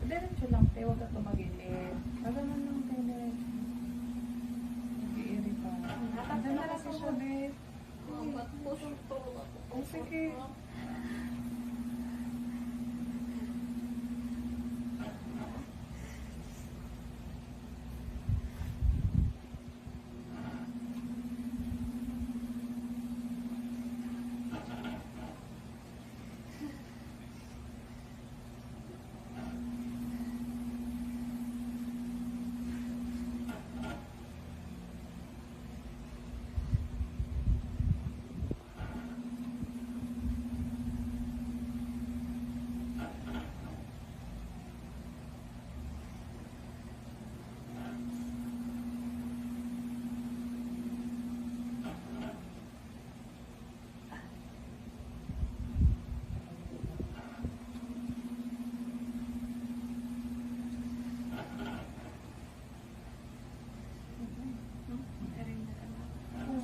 Diretso lang, te. Huwag ka tumagilid. Pagaman lang, te. Diretso. Nag-iiri pa. Anda na kasi siya, be. Oh, sige.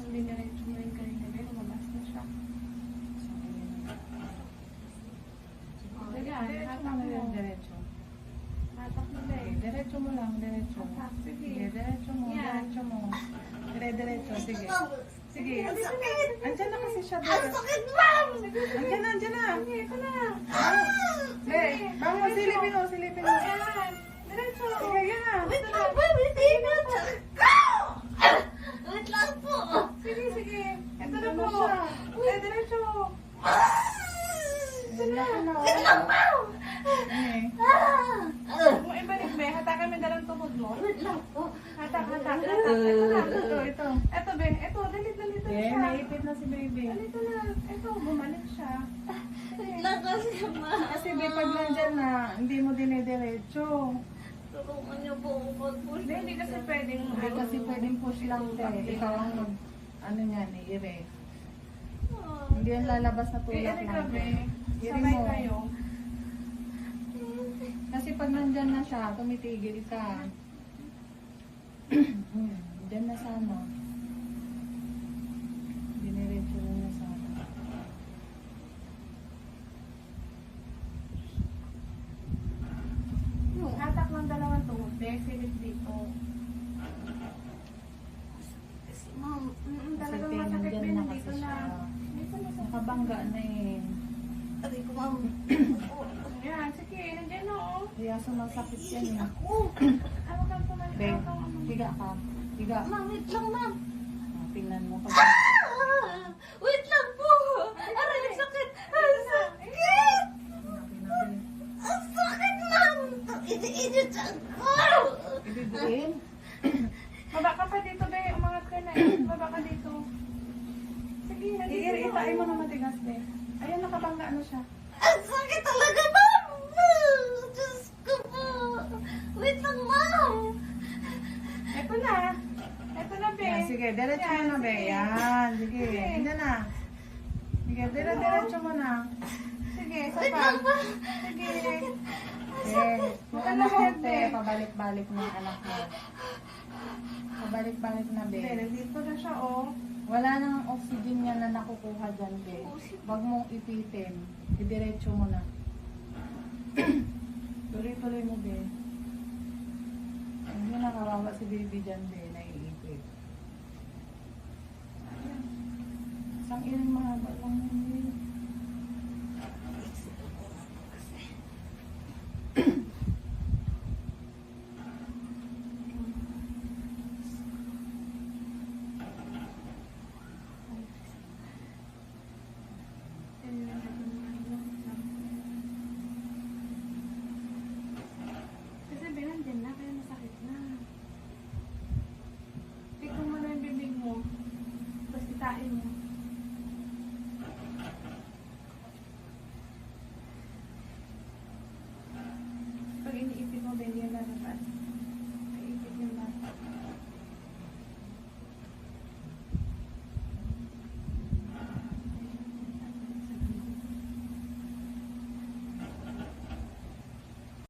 Diretso mo rin kanina, be. Lumabas na siya. Hatak mo yung diretso. Hatak mo, be. Diretso mo lang, diretso. Sige, diretso mo, diretso mo. Dire-diretso, sige. Sige. Andyan na kasi siya, be. Ang sakit, ma'am! Andyan na, andyan na. Sige, ito na. Be, bangon, silipin mo, silipin mo. Diretso. Sige, yan na. Wait lang, ma'am. Hindi na. Wait lang po. Sige, sige. Ito na Andyan po. siya. Diretso. Andyan na ka na. Wait lang, ma'am. Eh. Huwag mo ibalik, be. Hatakan mo dalang tuhod mo. Wait lang po. Hatak. Ito na. Ito. Ito, be. Ito, dalit na Eh, siya. naipit na si baby. Dito na. Ito, bumalik siya. Wait lang kasi, ma. Kasi di pag nandyan na, hindi mo dinediretso. Tulungan niyo po ako pag-push. Hindi kasi pwedeng. Hindi kasi pwedeng push lang, te. Ikaw ang mag, ano niyan, i-ire. Hindi yan lalabas na tulak Iri lang. ka, be. Iri Sabay mo. kayo. Kasi pag nandyan na siya, tumitigil ka. Diyan na sana. Diniretso na na sana. Hatak ng dalawang tuhod, be. Silip dito. Ma'am, Talagang Kasi masakit, be. nandyan na Nandito kasi na. siya. Dito na sa... Nakabangga na eh. aray ko, ma'am. Yan, sige. Nandiyan na, oh. Kaya sumasakit yan eh. Ako. Ako kang pumalit. Be, Ako kang ano. higa ka. Higa. Ma'am, wait lang, ma'am. Tingnan mo pag Wait lang po. Aray, ang sakit. Ang sakit. Ang sakit, ma'am. Ini-init ako. Ibibiin. Baba ka pa dito, be. Umangat ka na, eh. Baba ka dito. Sige, nandito na. Itain mo na matigas, be. Ayan, nakabangga na siya. Ang sakit talaga, ma'am. Diyos ko po. Wait lang, ma'am. Ito na. Ito na, be. Yan, sige, diretso mo na, be. sige. Yan, sige. Hindi na. Sige, diretso mo na. Sige, isa Wait pa. lang, ma'am. Sige. Yung anak mo, te, pabalik-balik na yung anak mo. Pabalik-balik na, be. Be, nandito na siya, oh. Wala nang oxygen yan na nakukuha dyan, be. Huwag mong ipitin. Idiretso mo na. Tuloy-tuloy mo, be. Hindi na kawawa si baby dyan, be. Naiipit. Isang iring mahaba lang yun, be. Kasi be, nandyan na, kaya masakit na. Tikong mo na yung bibig mo. Tapos itain mo. Pag iniipit